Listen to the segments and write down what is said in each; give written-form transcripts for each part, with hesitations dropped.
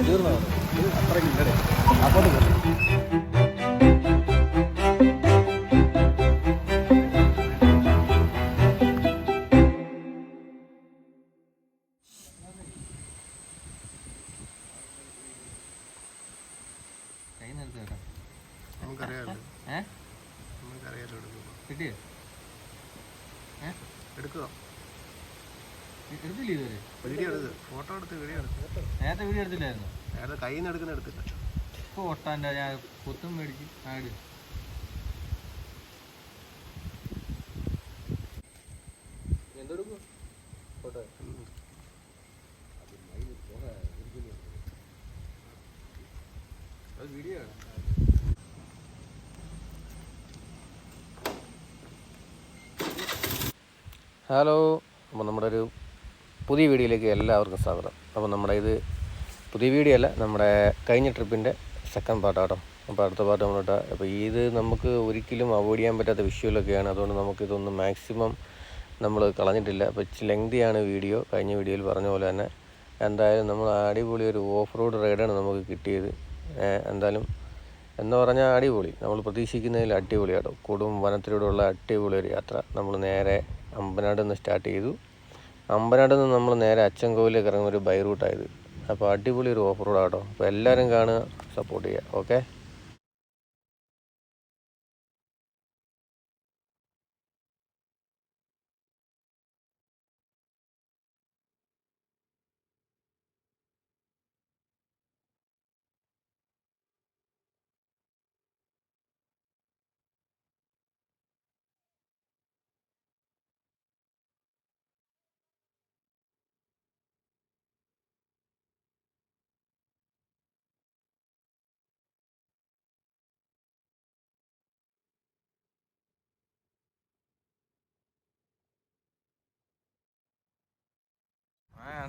തീർന്നോ അത്രയ്ക്ക് ഇല്ലടേ അങ്ങോട്ട് പോകും. നേരത്തെ വീഡിയോ എടുത്തില്ലായിരുന്നു. കയ്യിൽ നിന്ന് എടുക്കുന്ന എടുത്തില്ല. ഇപ്പോൾ ഒട്ടാൻ്റെ ഞാൻ കൊത്തും മേടിച്ച് ആട് എന്തെടുക്കും ഫോട്ടോ അത് വീഡിയോ ആണ്. ഹലോ, അപ്പോൾ നമ്മുടെ ഒരു പുതിയ വീഡിയോയിലേക്ക് എല്ലാവർക്കും സ്വാഗതം. അപ്പോൾ നമ്മുടെ ഇത് പുതിയ വീഡിയോ അല്ല, നമ്മുടെ കഴിഞ്ഞ ട്രിപ്പിൻ്റെ സെക്കൻഡ് പാർട്ടാട്ടോ. അപ്പോൾ അടുത്ത പാർട്ട് നമ്മളിട്ട് അപ്പോൾ ഇത് നമുക്ക് ഒരിക്കലും അവോയ്ഡ് ചെയ്യാൻ പറ്റാത്ത വിഷ്വലൊക്കെയാണ്. അതുകൊണ്ട് നമുക്കിതൊന്നും മാക്സിമം നമ്മൾ കളഞ്ഞിട്ടില്ല. അപ്പോൾ ലെങ്തിയാണ് വീഡിയോ. കഴിഞ്ഞ വീഡിയോയിൽ പറഞ്ഞ പോലെ തന്നെ എന്തായാലും നമ്മൾ അടിപൊളി ഒരു ഓഫ് റോഡ് റൈഡാണ് നമുക്ക് കിട്ടിയത്. എന്തായാലും എന്ന് പറഞ്ഞാൽ അടിപൊളി, നമ്മൾ പ്രതീക്ഷിക്കുന്നതിൽ അടിപൊളിയാട്ടോ. കൊടും വനത്തിലൂടെയുള്ള അടിപൊളി ഒരു യാത്ര. നമ്മൾ നേരെ അമ്പനാട് നിന്ന് സ്റ്റാർട്ട് ചെയ്തു. അമ്പനാട് നിന്ന് നമ്മൾ നേരെ അച്ചൻകോവിലേക്ക് ഇറങ്ങുന്ന ഒരു ബൈ റൂട്ടായത്. അപ്പോൾ അടിപൊളി ഒരു ഓഫ് റോഡാട്ടോ. അപ്പോൾ എല്ലാവരും കാണുക, സപ്പോർട്ട് ചെയ്യുക. ഓക്കെ.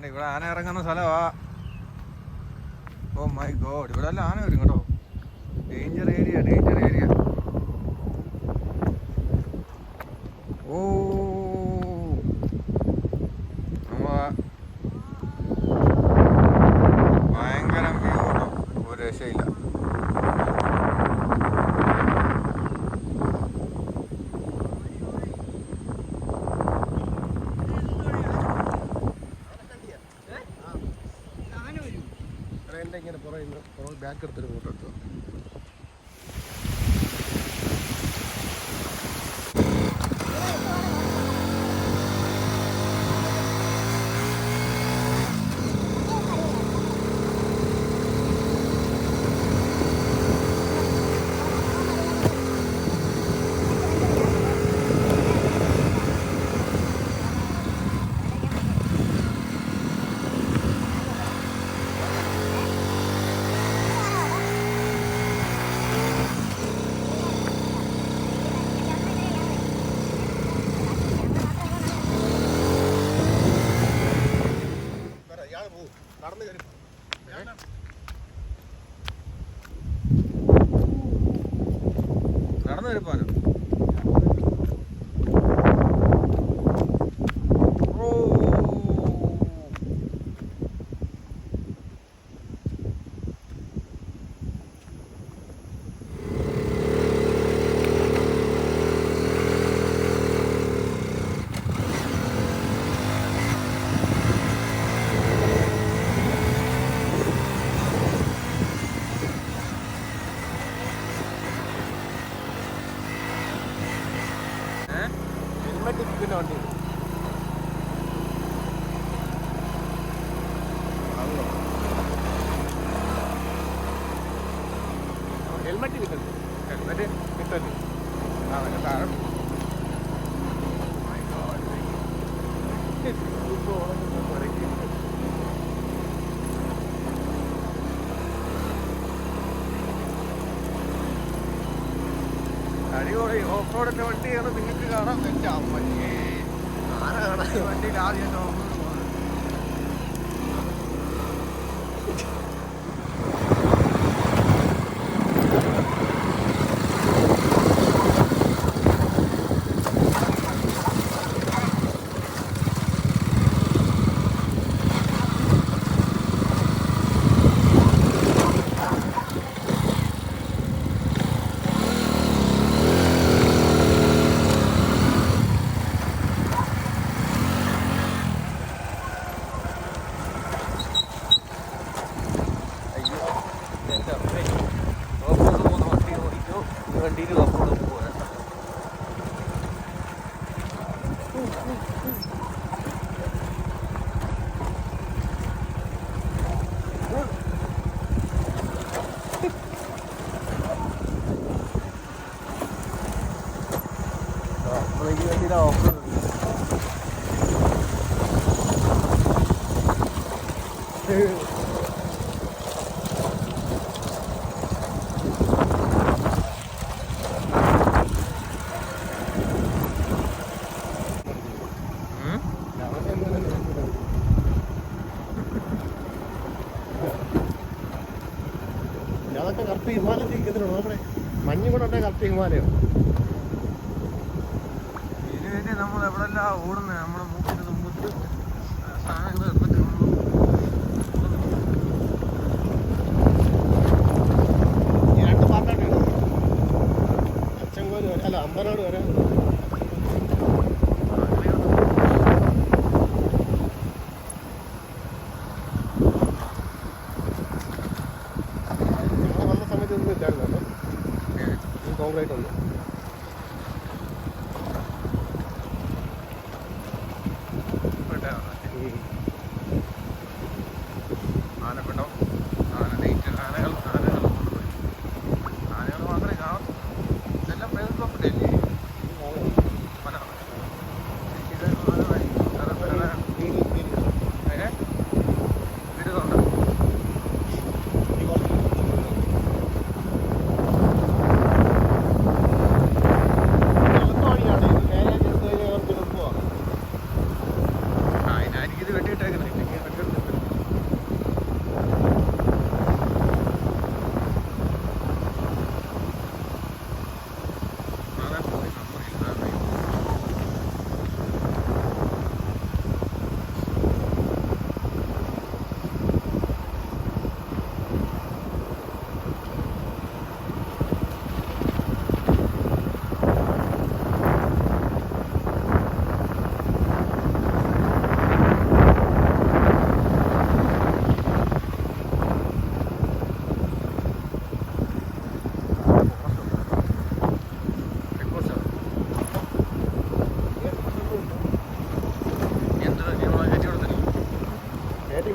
ഇവിടെ ആന ഇറങ്ങുന്ന സ്ഥലമാ. ഓ മൈ ഗോഡ്, ഇവിടെ എല്ലാം ആന വരും കേട്ടോ. Danger area, danger area. ഓ ഭയങ്കര വ്യൂ കേട്ടോ, ഒരു രക്ഷയില്ല. ഇങ്ങനെ ബാക്ക് എടുത്തൊരു ഫോട്ടോ എടുത്തു. നടന്നു വരുപ്പാനോ? ഹെൽമെറ്റ് വണ്ടി ഹെൽമെറ്റ് കിട്ടുന്നു. ഹെൽമെറ്റ് കിട്ടുന്നു. ആ താഴെ അടിപൊളി ഓഫ് റോഡിന്റെ വണ്ടിയാണ് നിങ്ങൾക്ക് കാണാൻ പറ്റാം. ആന കാണാൻ വണ്ടിയിൽ ആദ്യം ഓഫ് റോഡ് പോകുന്നത്. അതൊക്കെ കറുപ്പ് ഹിമാലയത്തിൽ ഇതിലുണ്ട്. നമ്മുടെ മഞ്ഞ് കൂടെ ഉണ്ടെങ്കിൽ കറുപ്പ് ഹിമാലയം. ഇതിന് വേണ്ടി നമ്മൾ എവിടെല്ലാം ഓടുന്നത്? നമ്മുടെ മൂക്കിന് തുമ്പത്ത് സാധനങ്ങൾ എടുത്തിട്ട് ഈ 2 പാർട്ടായിട്ടാണ് അച്ചൻകോല് വരെ, അല്ല അമ്പനാട് വരെ. ഞങ്ങൾ വന്ന സമയത്ത് ഒന്നും ഇല്ലായിരുന്നു ഈ കോൺക്രീറ്റ് ഒന്നും. ആനപ്പിണ്ടോ ആനകൾ കൊണ്ടുപോയി. ആനകൾ മാത്രമേ കാണൂ. ഇതെല്ലാം പ്രകൃതിയില്ലേ? ഇത് വെട്ടിയിട്ടേക്കുന്നത്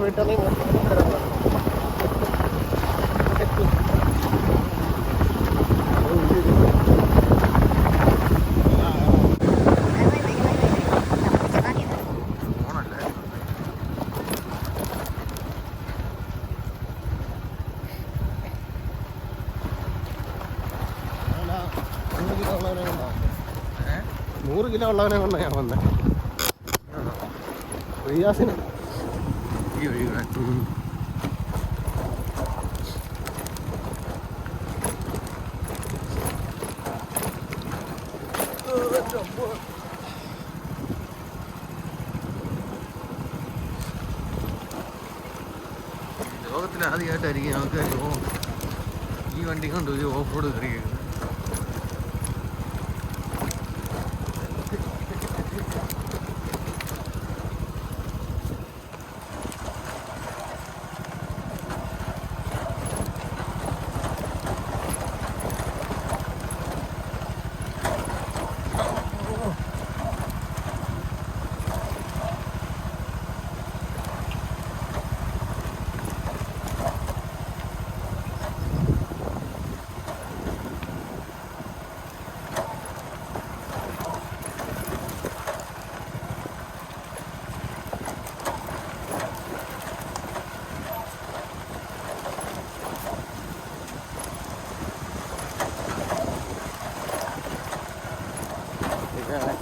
പോയിട്ടാണ് നൂറ് കിലോ ഉള്ളവനെ കൊണ്ടാ ഞാൻ വന്നേ. റിയാസിന് ഈ വഴികളെ ലോകത്തിൽ ആദ്യമായിട്ടായിരിക്കും ആൾക്കാർ ഈ വണ്ടി കൊണ്ട് ഒരു ഓഫ് റോഡ് കയറിയത്.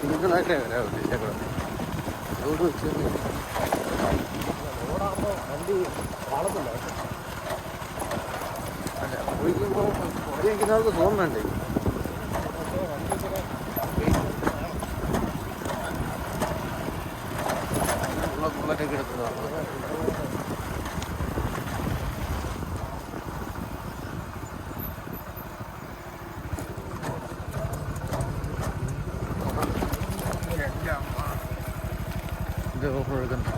സിംഗിളായിട്ടേ വരാൻ ഉദ്ദേശിച്ചേക്കണം. റോഡ് വെച്ച് റോഡാകുമ്പോൾ വണ്ടി കാണത്തില്ല. അല്ല പോയിക്കുമ്പോൾ പുറത്തേക്കുന്നവർക്ക് തോന്നണ്ടേ? ബുള്ളറ്റൊക്കെ എടുത്തതാണ്. ഇത് ഓഫ് എടുക്കുന്ന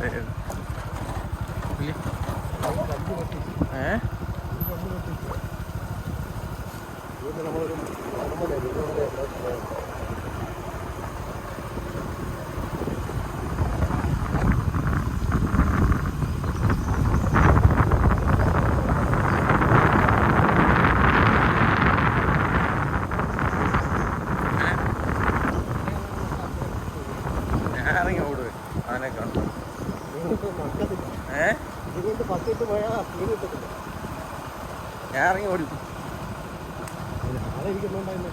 നമ്മളൊരു ഇറങ്ങി ഓടുവേ ആനെ കാണും. ഇതുകൊണ്ട് പത്തിട്ട് പോയാൽ സ്പീഡ് കിട്ടത്തില്ല. ഞാൻ ഇറങ്ങി ഓടി. ആരെ ഇരിക്കുന്നുണ്ടായിരുന്നു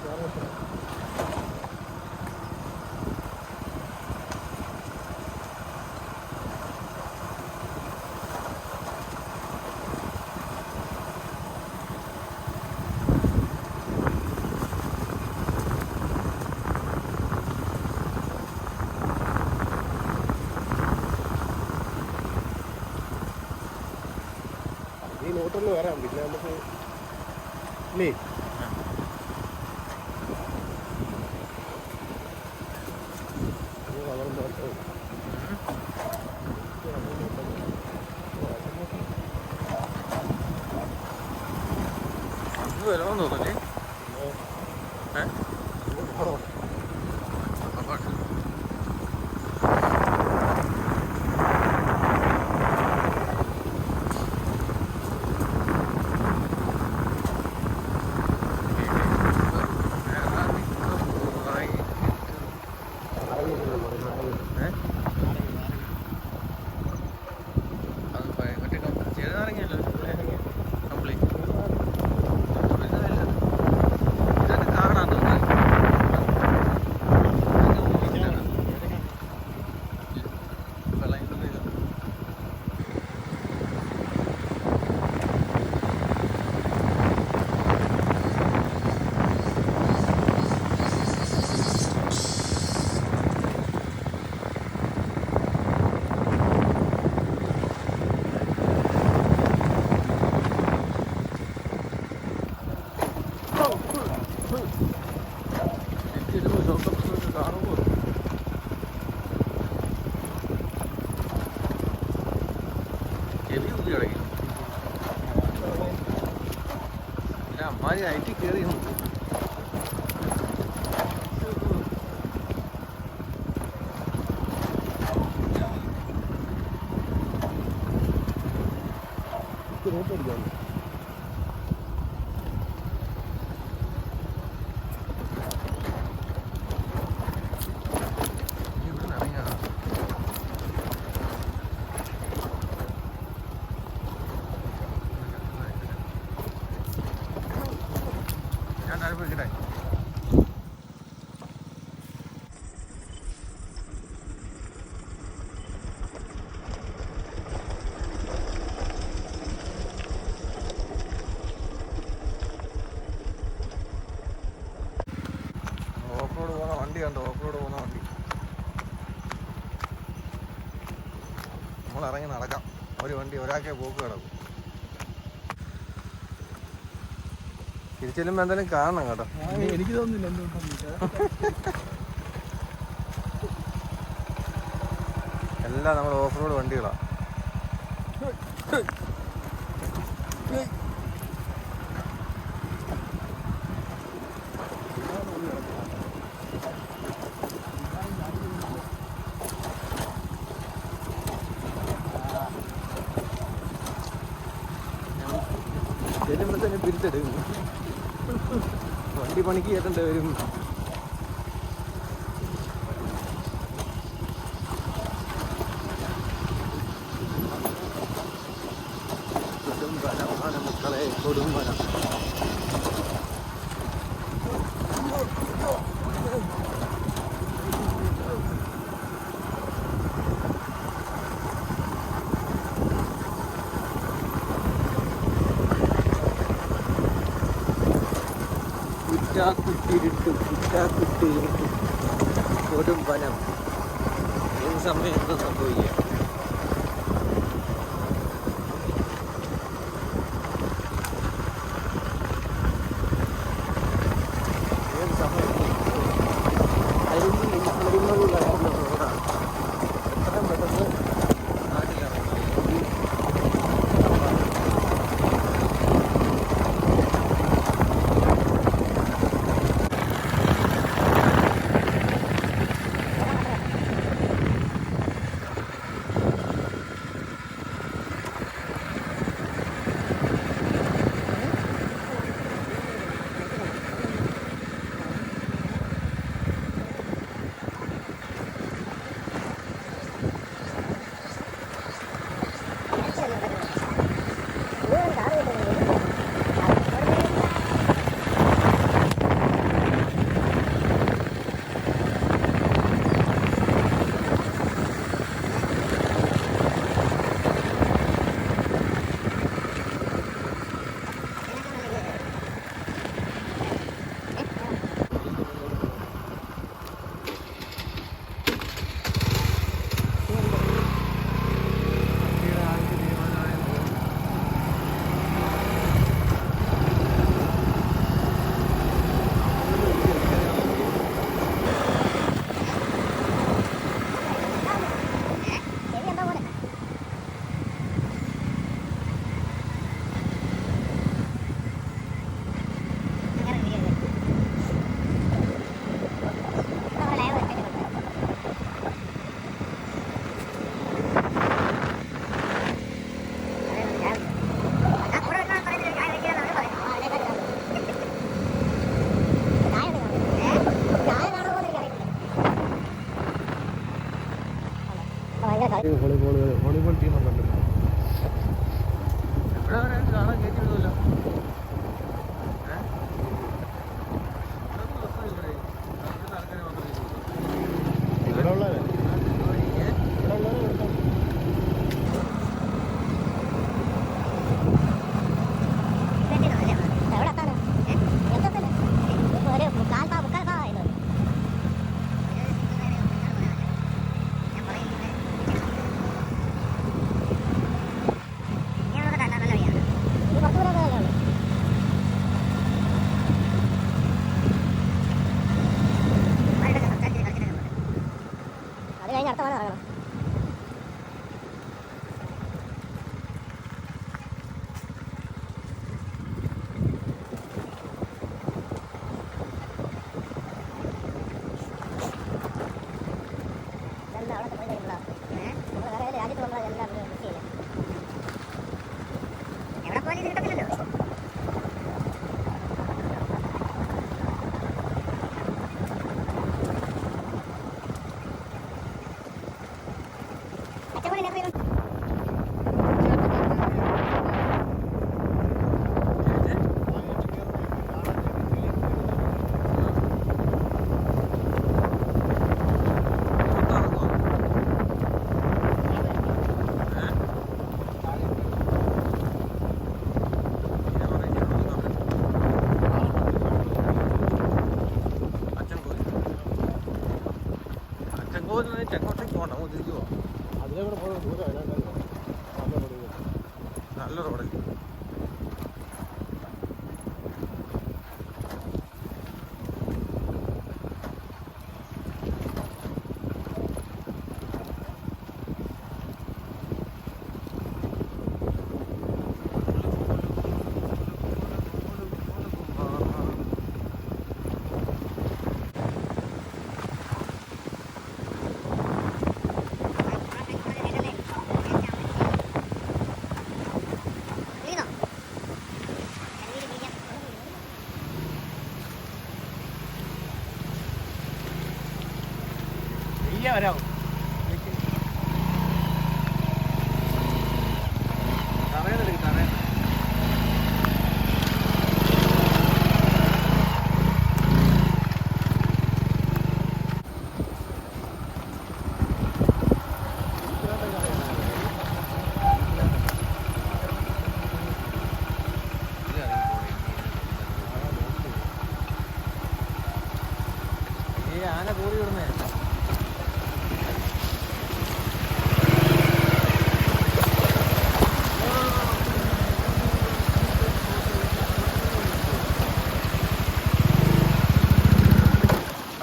ഈ നോട്ടിൽ വരാം. പിന്നെ നമുക്ക് ഇല്ലേ വരാമെന്ന് തോന്നല്ലേ? അമ്മാരി ഐറ്റി കയറി ഓഫ് റോഡ് പോകുന്ന വണ്ടി കണ്ടോ? ഓഫ് റോഡ് പോകുന്ന വണ്ടി. നമ്മളിറങ്ങി നടക്കാം. ഒരു വണ്ടി ഒരാൾക്കേ പോക്ക് കിടക്കും. തിരിച്ചെല്ലുമ്പോൾ എന്തായാലും കാണണം കേട്ടോ. എനിക്ക് തോന്നുന്നില്ല എന്തുകൊണ്ടൊന്നും. എല്ലാം നമ്മൾ ഓഫ് റോഡ് വണ്ടികളാണ്. ചെല്ലുമ്പോൾ തന്നെ പിരിച്ചെടുക്കും. വണ്ടി പണിക്ക് കേട്ടേണ്ടി വരും. മക്കളെ കൊടുമ്പനം കുറ്റാക്കുട്ടിരുട്ടും കുറ്റാക്കുട്ടിരുട്ടും കൊടുമ്പനം. ഏത് സമയം എന്താ സംഭവിക്കുക? ഏത് സമയം അരിമകൾ കയറുന്ന റോഡാണ്. എത്രയും പെട്ടെന്ന് നാട്ടിലിറങ്ങി. വോളിബോൾ ടീമൊക്കെ ഉണ്ട്. എവിടെ വരെ കാണാൻ കയറ്റി വിടുമല്ലോ. ഇവിടെ ഉള്ളവരെ അടുത്ത മഴ ഇറങ്ങണം. ഇതെല്ലാം അവിടെ പോയി കഴിയുമ്പോഴാണ് നമ്മൾ വേറെ രാജ്യത്ത് നമ്മൾ എല്ലാം മിസ് ചെയ്യില്ല. എവിടെ പോയാലും ഇത് കിട്ടത്തില്ലല്ലോ. ചെങ്ങോട്ടേക്ക് പോകണം. നമുക്ക് തിരിച്ചു പോവാം. അതിലൂടെ പോകുന്നത് ദൂരം നല്ല റോഡ്. വരാവും. ഈ ആന കൂടി വിടുന്നേ.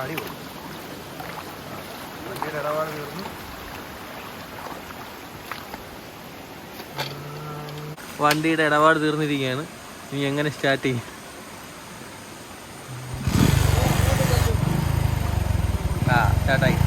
അടിപൊളി. വണ്ടിയുടെ ഇടപാട് തീർന്നു. വണ്ടിയുടെ ഇടപാട് തീർന്നിരിക്കുകയാണ്. ഇനി എങ്ങനെ സ്റ്റാർട്ട് ചെയ്യും? ആ സ്റ്റാർട്ടായി.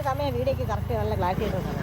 സമയം വീഡിയോക്ക് കറക്റ്റ് നല്ല ക്ലാരിറ്റി ആയിട്ട് നല്ല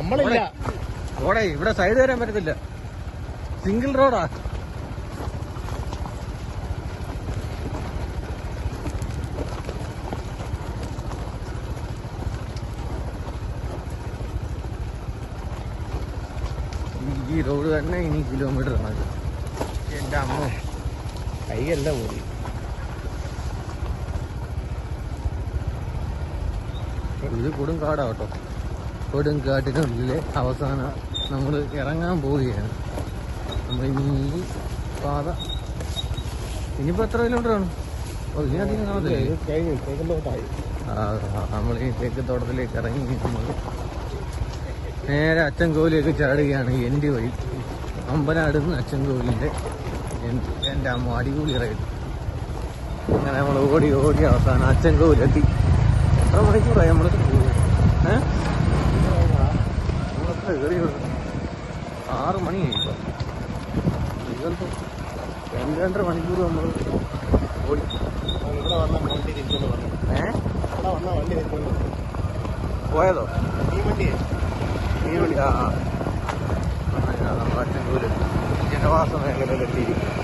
നമ്മളില്ല. ഓടെ ഇവിടെ സൈഡ് വരാൻ പറ്റത്തില്ല, സിംഗിൾ റോഡാ. ഈ റോഡ് തന്നെ ഇനി കിലോമീറ്റർ ആണ്. എൻ്റെ അമ്മ കൈയെല്ലാം പോയി. ഇത് കൊടുങ്കാടാ കേട്ടോ. കൊടുങ്കാട്ടിനുള്ളിലെ അവസാനം നമ്മൾ ഇറങ്ങാൻ പോവുകയാണ്. നമ്മൾ ഇനി ഈ പാത ഇനിയിപ്പോൾ എത്ര കിലോമീറ്റർ ആണ്? ഓ ഇനി അധികം കാണത്തില്ലേ. നമ്മൾ ഈ തേക്കത്തോട്ടത്തിലേക്ക് ഇറങ്ങി നമ്മൾ നേരെ അച്ചൻകോവിലേക്ക് ചാടുകയാണ്. എൻ്റെ വഴി അമ്പനാട് നിന്ന് അച്ചൻകോവിലിൻ്റെ എൻ്റെ അമ്മ അടിപൊളി റൈഡ്. അങ്ങനെ നമ്മൾ ഓടി ഓടി അവസാനം അച്ചൻകോവിലെത്തി. എത്ര മണിക്കൂറായി നമ്മൾ? നമ്മളെത്ര കയറി? 6 മണിയായി. ഇപ്പം 2-2.5 മണിക്കൂർ നമ്മൾ ഓടി. ഇവിടെ വന്ന വണ്ടി തിരിച്ചോണ്ട് പറഞ്ഞു. ഇവിടെ വന്ന വണ്ടി തിരിച്ചോണ്ട് പോയതോ? ഈ വണ്ടി നമ്മൾ അച്ചൻകോവിലെത്തി, ജനവാസ മേഖലയിലെത്തിയിരിക്കും.